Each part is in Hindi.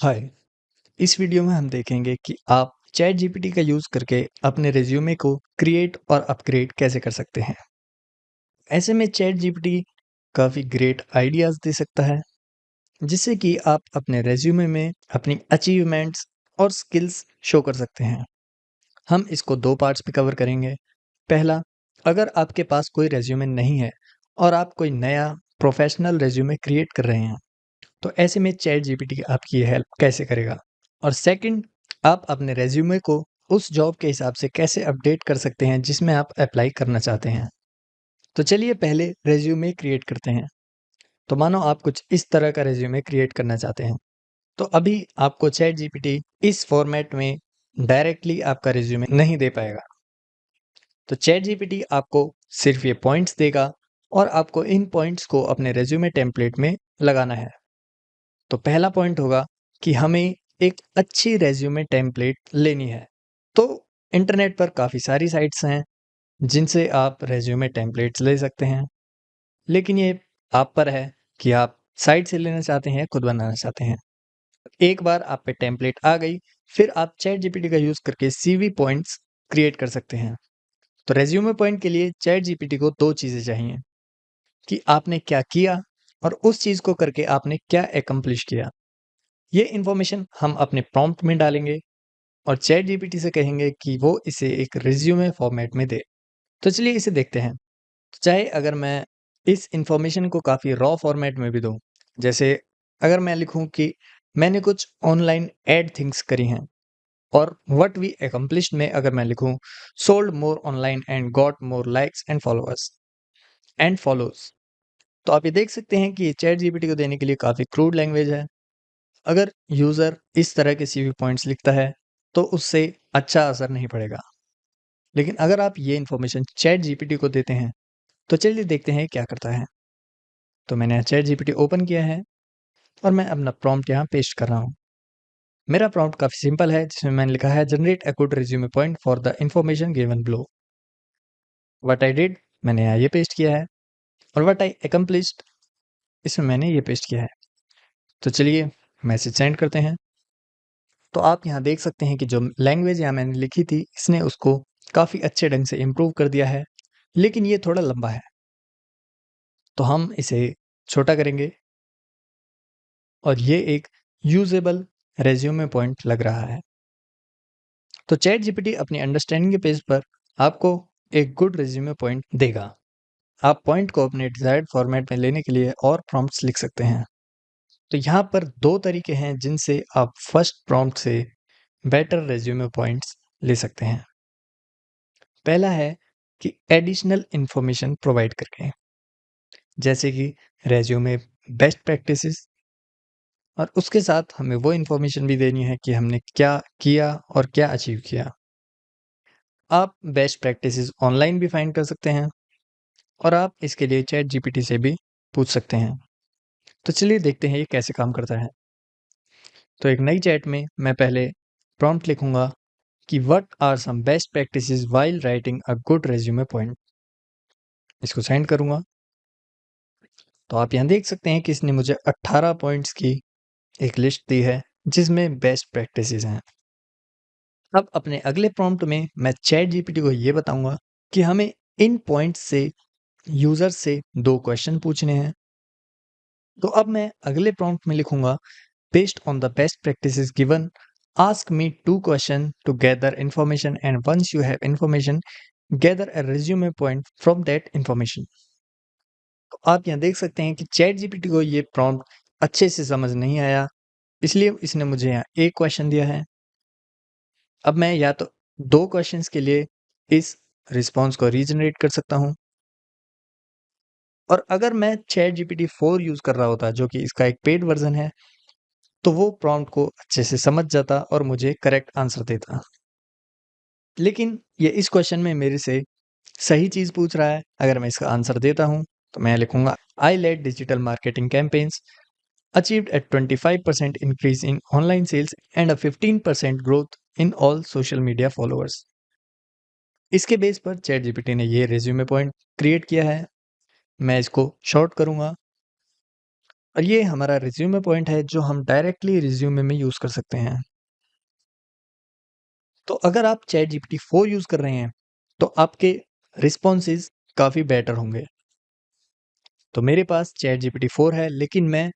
हाय। इस वीडियो में हम देखेंगे कि आप चैट जीपीटी का यूज़ करके अपने रिज्यूमे को क्रिएट और अपग्रेड कैसे कर सकते हैं। ऐसे में चैट जीपीटी काफ़ी ग्रेट आइडियाज़ दे सकता है, जिससे कि आप अपने रिज्यूमे में अपनी अचीवमेंट्स और स्किल्स शो कर सकते हैं। हम इसको दो पार्ट्स में कवर करेंगे। पहला, अगर आपके पास कोई रिज्यूमे नहीं है और आप कोई नया प्रोफेशनल रिज्यूमे क्रिएट कर रहे हैं, तो ऐसे में चैट जीपीटी आपकी हेल्प कैसे करेगा। और सेकंड, आप अपने रेज्यूमे को उस जॉब के हिसाब से कैसे अपडेट कर सकते हैं जिसमें आप अप्लाई करना चाहते हैं। तो चलिए पहले रेज्यूमे क्रिएट करते हैं। तो मानो आप कुछ इस तरह का रेज्यूमे क्रिएट करना चाहते हैं, तो अभी आपको चैट जीपीटी इस फॉर्मेट में डायरेक्टली आपका रेज्यूमे नहीं दे पाएगा। तो चैट जीपीटी आपको सिर्फ ये पॉइंट्स देगा और आपको इन पॉइंट्स को अपने रेज्यूमे टेम्पलेट में लगाना है। तो पहला पॉइंट होगा कि हमें एक अच्छी रेज्यूमे टेम्पलेट लेनी है। तो इंटरनेट पर काफ़ी सारी साइट्स हैं जिनसे आप रेज्यूमे टेम्पलेट्स ले सकते हैं, लेकिन ये आप पर है कि आप साइट से लेना चाहते हैं या खुद बनाना चाहते हैं। एक बार आप पे टेम्पलेट आ गई, फिर आप चैट जीपीटी का यूज़ करके सीवी पॉइंट्स क्रिएट कर सकते हैं। तो रेज्यूमे पॉइंट के लिए चैट जीपीटी को दो चीज़ें चाहिए कि आपने क्या किया और उस चीज़ को करके आपने क्या एकम्प्लिश किया। ये इन्फॉर्मेशन हम अपने प्रॉम्प्ट में डालेंगे और चैट जीपीटी से कहेंगे कि वो इसे एक रिज्यूमे फॉर्मेट में दे। तो चलिए इसे देखते हैं। चाहे अगर मैं इस इन्फॉर्मेशन को काफ़ी रॉ फॉर्मेट में भी दूँ, जैसे अगर मैं लिखूँ कि मैंने कुछ ऑनलाइन एड थिंग्स करी हैं, और व्हाट वी अकम्प्लिश्ड में अगर मैं लिखूँ sold more online and got more likes and followers and follows, तो आप ये देख सकते हैं कि ये चैट जीपीटी को देने के लिए काफ़ी क्रूड लैंग्वेज है। अगर यूज़र इस तरह के सीवी पॉइंट्स लिखता है, तो उससे अच्छा असर नहीं पड़ेगा। लेकिन अगर आप ये इन्फॉर्मेशन चैट जीपीटी को देते हैं, तो चलिए देखते हैं क्या करता है। तो मैंने चैट जीपीटी ओपन किया है और मैं अपना प्रॉम्प्ट यहाँ पेस्ट कर रहा हूँ। मेरा प्रॉम्प्ट काफ़ी सिंपल है, जिसमें मैंने लिखा है generate a good resume point for the information given below. What I did, मैंने यहाँ ये पेस्ट किया है, और व्हाट आई अकम्प्लिश्ड, इसमें मैंने ये पेस्ट किया है। तो चलिए मैसेज सेंड करते हैं। तो आप यहाँ देख सकते हैं कि जो लैंग्वेज यहाँ मैंने लिखी थी, इसने उसको काफ़ी अच्छे ढंग से इम्प्रूव कर दिया है, लेकिन ये थोड़ा लंबा है, तो हम इसे छोटा करेंगे और ये एक यूजेबल रेज्यूमे पॉइंट लग रहा है। तो चैट जीपीटी अपनी अंडरस्टैंडिंग के पेज पर आपको एक गुड रेज्यूमे पॉइंट देगा। आप पॉइंट को अपने डिजायर्ड फॉर्मेट में लेने के लिए और प्रॉम्प्ट्स लिख सकते हैं। तो यहाँ पर दो तरीके हैं जिनसे आप फर्स्ट प्रॉम्प्ट से बेटर रेज्यूमे पॉइंट्स ले सकते हैं। पहला है कि एडिशनल इंफॉर्मेशन प्रोवाइड करके, जैसे कि रेज्यूमे बेस्ट प्रैक्टिसेस, और उसके साथ हमें वो इंफॉर्मेशन भी देनी है कि हमने क्या किया और क्या अचीव किया। आप बेस्ट प्रैक्टिसेस ऑनलाइन भी फाइंड कर सकते हैं और आप इसके लिए चैट जीपीटी से भी पूछ सकते हैं। तो चलिए देखते हैं ये कैसे काम करता है। तो एक नई चैट में मैं पहले प्रॉम्प्ट लिखूंगा कि what are some best practices while writing a good resume point. इसको सेंड करूंगा। तो आप यहाँ देख सकते हैं कि इसने मुझे 18 पॉइंट्स की एक लिस्ट दी है जिसमें बेस्ट प्रैक्टिसेस हैं। अब अपने अगले प्रॉम्प्ट में मैं चैट जीपीटी को ये बताऊंगा कि हमें इन पॉइंट्स से यूजर से दो क्वेश्चन पूछने हैं। तो अब मैं अगले प्रॉम्प्ट में लिखूंगा based on the best practices given ask me to question to gather information and once you have information gather a resume point from that information. तो आप यहाँ देख सकते हैं कि चैट जीपीटी को ये प्रॉम्प्ट अच्छे से समझ नहीं आया, इसलिए इसने मुझे यहाँ एक क्वेश्चन दिया है। अब मैं या तो दो क्वेश्चंस के लिए इस रिस्पॉन्स को रीजनरेट कर सकता हूँ, और अगर मैं चैट जीपीटी 4 यूज़ कर रहा होता, जो कि इसका एक पेड वर्जन है, तो वो प्रॉम्प्ट को अच्छे से समझ जाता और मुझे करेक्ट आंसर देता। लेकिन ये इस क्वेश्चन में मेरे से सही चीज़ पूछ रहा है। अगर मैं इसका आंसर देता हूँ, तो मैं लिखूंगा I led digital marketing campaigns achieved a 25% increase in online sales and a 15% growth in all social media followers। इसके बेस पर चैट जीपीटी ने ये रेज्यूमे पॉइंट क्रिएट किया है। मैं इसको शॉर्ट करूंगा और ये हमारा रिज्यूमे पॉइंट है जो हम डायरेक्टली रिज्यूमे में यूज़ कर सकते हैं। तो अगर आप चैट जीपीटी 4 यूज़ कर रहे हैं, तो आपके रिस्पॉन्सेज़ काफ़ी बेटर होंगे। तो मेरे पास चैट जीपीटी 4 है, लेकिन मैं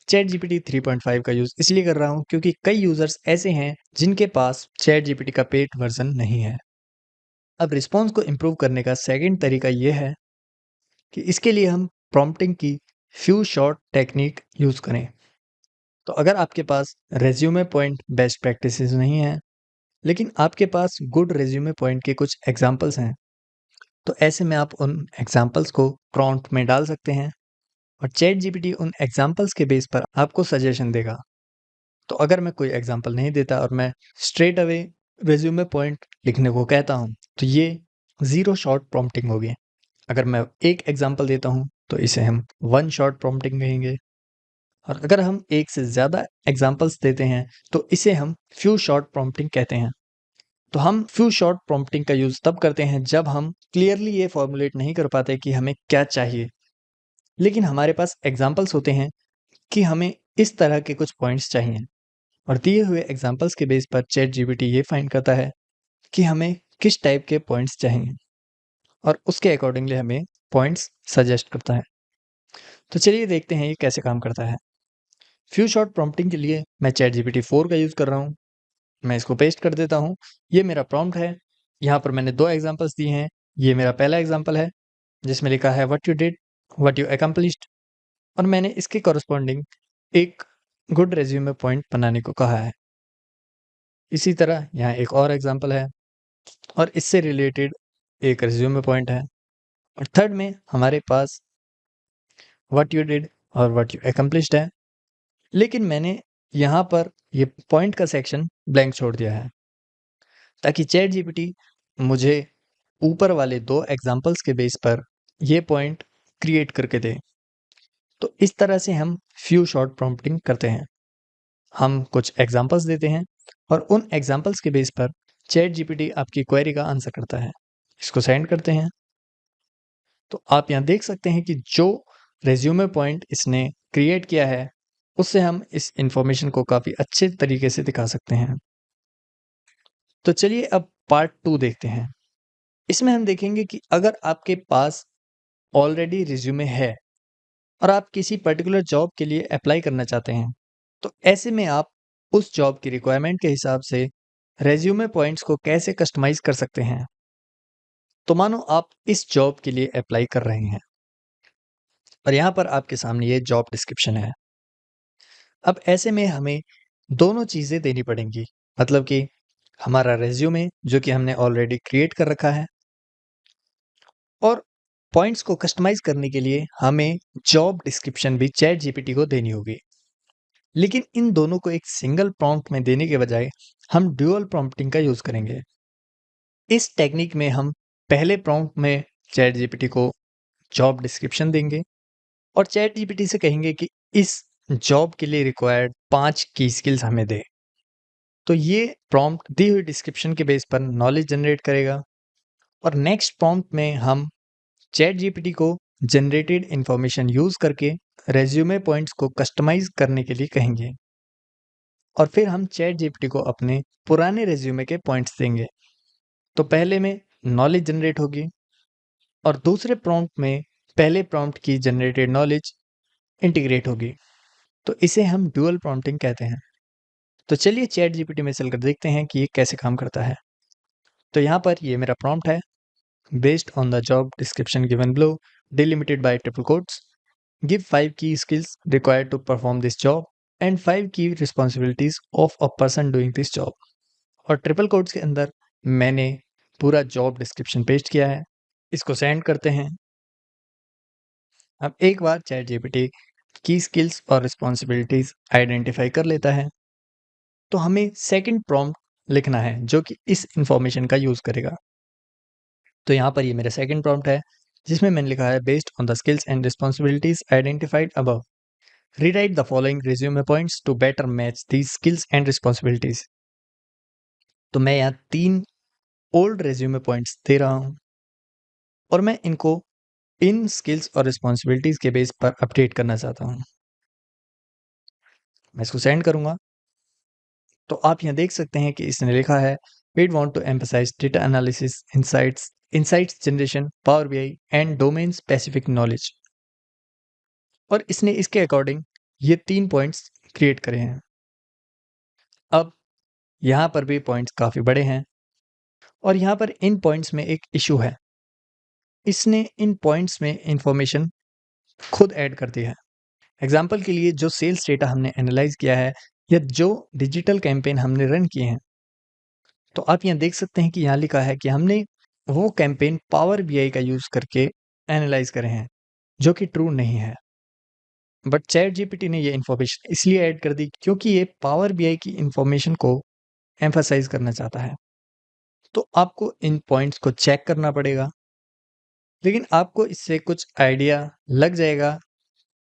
चैट जीपीटी 3.5 का यूज़ इसलिए कर रहा हूँ क्योंकि कई यूज़र्स ऐसे हैं जिनके पास चैट जीपीटी का पेड वर्ज़न नहीं है। अब रिस्पॉन्स को इम्प्रूव करने का सेकंड तरीका ये है कि इसके लिए हम प्रॉम्प्टिंग की फ्यू शॉट टेक्निक यूज़ करें। तो अगर आपके पास रेज़्यूमे पॉइंट बेस्ट प्रैक्टिसेस नहीं है, लेकिन आपके पास गुड रेज़्यूमे पॉइंट के कुछ एग्ज़ाम्पल्स हैं, तो ऐसे में आप उन एग्ज़ाम्पल्स को प्रॉम्प्ट में डाल सकते हैं और चैट जीपीटी उन एग्ज़ाम्पल्स के बेस पर आपको सजेशन देगा। तो अगर मैं कोई एग्ज़ाम्पल नहीं देता और मैं स्ट्रेट अवे रेज़्यूमे पॉइंट लिखने को कहता हूँ, तो ये ज़ीरो शॉट प्रॉम्प्टिंग होगी। अगर मैं एक एग्ज़ाम्पल देता हूँ, तो इसे हम वन शॉट प्रॉम्प्टिंग कहेंगे और अगर हम एक से ज़्यादा एग्ज़ाम्पल्स देते हैं, तो इसे हम फ्यू शॉट प्रॉम्प्टिंग कहते हैं। तो हम फ्यू शॉट प्रॉम्प्टिंग का यूज़ तब करते हैं जब हम क्लियरली ये फॉर्मुलेट नहीं कर पाते कि हमें क्या चाहिए, लेकिन हमारे पास एग्ज़ाम्पल्स होते हैं कि हमें इस तरह के कुछ पॉइंट्स चाहिए और दिए हुए एग्ज़ाम्पल्स के बेस पर चैट जीपीटी ये फाइंड करता है कि हमें किस टाइप के पॉइंट्स चाहिए और उसके अकॉर्डिंगली हमें पॉइंट्स सजेस्ट करता है। तो चलिए देखते हैं ये कैसे काम करता है। फ्यू शॉट प्रॉम्प्टिंग के लिए मैं चैट जीपीटी 4 का यूज़ कर रहा हूँ। मैं इसको पेस्ट कर देता हूँ। ये मेरा प्रॉम्प्ट है। यहाँ पर मैंने 2 एग्ज़ाम्पल्स दिए हैं। ये मेरा पहला एग्ज़ाम्पल है जिसमें लिखा है what you did, what you accomplished और मैंने इसके कॉरेस्पॉन्डिंग एक गुड रिज्यूमे पॉइंट बनाने को कहा है। इसी तरह यहाँ एक और एग्ज़ाम्पल है और इससे रिलेटेड एक रिज्यूमे पॉइंट है और थर्ड में हमारे पास व्हाट यू डिड और व्हाट यू अकम्प्लिश्ड है। लेकिन मैंने यहाँ पर ये पॉइंट का सेक्शन ब्लैंक छोड़ दिया है ताकि चैट जीपीटी मुझे ऊपर वाले 2 एग्ज़ाम्पल्स के बेस पर ये पॉइंट क्रिएट करके दे। तो इस तरह से हम फ्यू शॉर्ट प्रॉम्प्टिंग करते हैं। हम कुछ एग्ज़ाम्पल्स देते हैं और उन एग्ज़ाम्पल्स के बेस पर चैट जीपीटी आपकी क्वेरी का आंसर करता है। इसको सेंड करते हैं। तो आप यहाँ देख सकते हैं कि जो रिज्यूमे पॉइंट इसने क्रिएट किया है, उससे हम इस इन्फॉर्मेशन को काफ़ी अच्छे तरीके से दिखा सकते हैं। तो चलिए अब पार्ट 2 देखते हैं। इसमें हम देखेंगे कि अगर आपके पास ऑलरेडी रिज्यूमे है और आप किसी पर्टिकुलर जॉब के लिए अप्लाई करना चाहते हैं, तो ऐसे में आप उस जॉब की रिक्वायरमेंट के हिसाब से रिज्यूमे पॉइंट्स को कैसे कस्टमाइज़ कर सकते हैं। तो मानो आप इस जॉब के लिए अप्लाई कर रहे हैं और यहाँ पर आपके सामने ये जॉब डिस्क्रिप्शन है। अब ऐसे में हमें दोनों चीज़ें देनी पड़ेंगी। मतलब कि हमारा रिज्यूमे जो कि हमने ऑलरेडी क्रिएट कर रखा है और पॉइंट्स को कस्टमाइज़ करने के लिए हमें जॉब डिस्क्रिप्शन भी चैट जीपीटी को देनी होगी। लेकिन इन दोनों को एक सिंगल प्रॉम्प्ट में देने के बजाय हम ड्यूअल प्रॉम्प्टिंग का यूज़ करेंगे। इस टेक्निक में हम पहले प्रॉम्प्ट में चैट जीपीटी को जॉब डिस्क्रिप्शन देंगे और चैट जीपीटी से कहेंगे कि इस जॉब के लिए रिक्वायर्ड 5 की स्किल्स हमें दे। तो ये प्रॉम्प्ट दी हुई डिस्क्रिप्शन के बेस पर नॉलेज जनरेट करेगा और नेक्स्ट प्रॉम्प्ट में हम चैट जीपीटी को जनरेटेड इंफॉर्मेशन यूज़ करके रेज्यूमे पॉइंट्स को कस्टमाइज़ करने के लिए कहेंगे और फिर हम चैट जीपीटी को अपने पुराने रेज्यूमे के पॉइंट्स देंगे। तो पहले में नॉलेज जनरेट होगी और दूसरे प्रॉम्प्ट में पहले प्रॉम्प्ट की जनरेटेड नॉलेज इंटीग्रेट होगी। तो इसे हम ड्यूअल प्रॉम्प्टिंग कहते हैं। तो चलिए चैट जीपीटी में चलकर देखते हैं कि ये कैसे काम करता है। तो यहाँ पर ये मेरा प्रॉम्प्ट है। Based on the job description given below, delimited by triple quotes, give 5 key skills required to perform this job and 5 key responsibilities of a person doing this job। और ट्रिपल कोट्स के अंदर मैंने पूरा जॉब डिस्क्रिप्शन पेस्ट किया है। इसको सेंड करते हैं। अब एक बार चैट जीपीटी की स्किल्स और रिस्पॉन्सिबिलिटीज आइडेंटिफाई कर लेता है, तो हमें सेकंड प्रॉम्प्ट लिखना है जो कि इस इंफॉर्मेशन का यूज़ करेगा। तो यहाँ पर ये मेरा सेकंड प्रॉम्प्ट है जिसमें मैंने लिखा है based on the skills and responsibilities identified above, rewrite the following resume points to better match these skills and responsibilities. तो मैं यहाँ 3 ओल्ड रिज्यूमे पॉइंट्स दे रहा हूँ और मैं इनको इन स्किल्स और रिस्पॉन्सिबिलिटीज के बेस पर अपडेट करना चाहता हूँ। मैं इसको सेंड करूँगा, तो आप यहाँ देख सकते हैं कि इसने लिखा है we want to emphasise data analysis, insights generation, power BI and domain specific knowledge. और इसने इसके अकॉर्डिंग ये 3 पॉइंट्स क्रिएट करे हैं। अब यहाँ पर भी पॉइंट्स काफ़ी बड़े हैं और यहाँ पर इन पॉइंट्स में एक इशू है। इसने इन पॉइंट्स में इंफॉर्मेशन खुद ऐड कर दी है। एग्जाम्पल के लिए जो सेल्स डेटा हमने एनालाइज किया है या जो डिजिटल कैंपेन हमने रन किए हैं, तो आप यहाँ देख सकते हैं कि यहाँ लिखा है कि हमने वो कैंपेन पावर बीआई का यूज़ करके एनालाइज करे हैं, जो कि ट्रू नहीं है। बट चैट जीपीटी ने ये इन्फॉर्मेशन इसलिए ऐड कर दी क्योंकि ये पावर बीआई की इंफॉर्मेशन को एम्फसाइज करना चाहता है। तो आपको इन पॉइंट्स को चेक करना पड़ेगा, लेकिन आपको इससे कुछ आइडिया लग जाएगा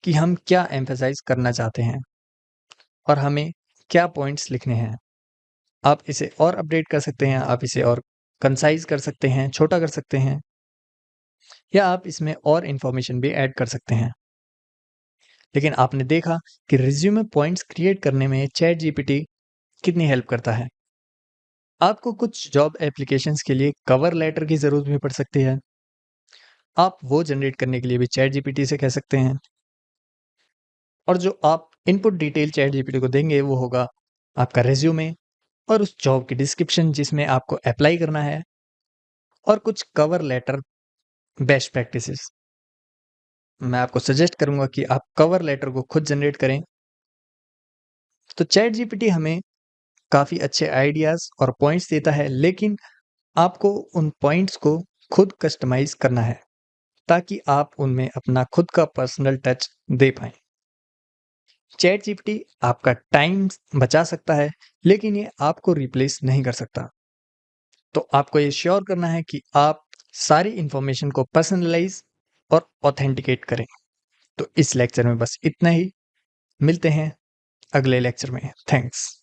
कि हम क्या एम्फसाइज करना चाहते हैं और हमें क्या पॉइंट्स लिखने हैं। आप इसे और अपडेट कर सकते हैं, आप इसे और कंसाइज कर सकते हैं, छोटा कर सकते हैं, या आप इसमें और इन्फॉर्मेशन भी ऐड कर सकते हैं। लेकिन आपने देखा कि रिज्यूमे पॉइंट्स क्रिएट करने में चैट जीपीटी कितनी हेल्प करता है। आपको कुछ जॉब एप्लीकेशंस के लिए कवर लेटर की ज़रूरत भी पड़ सकती है। आप वो जनरेट करने के लिए भी चैट जीपीटी से कह सकते हैं। और जो आप इनपुट डिटेल चैट जीपीटी को देंगे वो होगा आपका रिज्यूमे और उस जॉब की डिस्क्रिप्शन जिसमें आपको अप्लाई करना है, और कुछ कवर लेटर बेस्ट प्रैक्टिसेस। मैं आपको सजेस्ट करूंगा कि आप कवर लेटर को खुद जनरेट करें। तो चैट जीपीटी हमें काफ़ी अच्छे आइडियाज़ और पॉइंट्स देता है, लेकिन आपको उन पॉइंट्स को खुद कस्टमाइज करना है ताकि आप उनमें अपना खुद का पर्सनल टच दे पाएं। चैट जीपीटी आपका टाइम बचा सकता है, लेकिन ये आपको रिप्लेस नहीं कर सकता। तो आपको ये श्योर करना है कि आप सारी इंफॉर्मेशन को पर्सनलाइज और ऑथेंटिकेट करें। तो इस लेक्चर में बस इतना ही। मिलते हैं अगले लेक्चर में। थैंक्स।